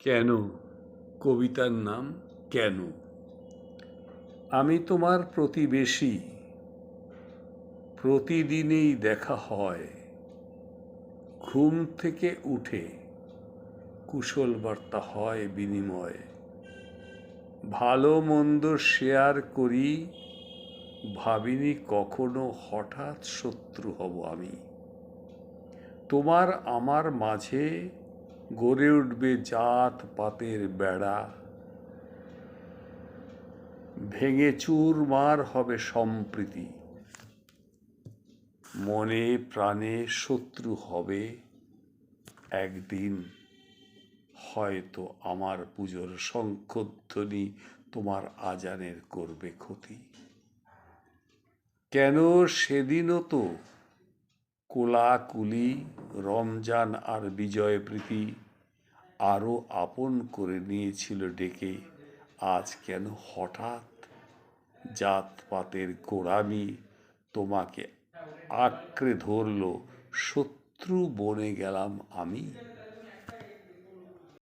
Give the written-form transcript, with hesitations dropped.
কেন? কবিতার নাম কেন? আমি তোমার প্রতিবেশী, প্রতিদিনই দেখা হয়। ঘুম থেকে উঠে কুশল বার্তা হয় বিনিময়। ভালো মন্দ শেয়ার করি, ভাবিনি কখনো হঠাৎ শত্রু হব আমি। তোমার আমার মাঝে গড়ে উঠবে জাত পাতের বেড়া, ভেঙে চুরমার হবে সম্প্রীতি। মনে প্রাণে শত্রু হবে একদিন, হয়তো আমার পুজোর শঙ্খধ্বনি তোমার আজানের করবে ক্ষতি। কেন? সেদিনও তো কোলাকুলি, রমজান আর বিজয় প্রীতি আরো আপন করে নিয়েছিল ডেকে। আজ কেন হঠাৎ জাতপাতের গোঁড়ামি তোমাকে আঁকড়ে ধরল, শত্রু বনে গেলাম আমি।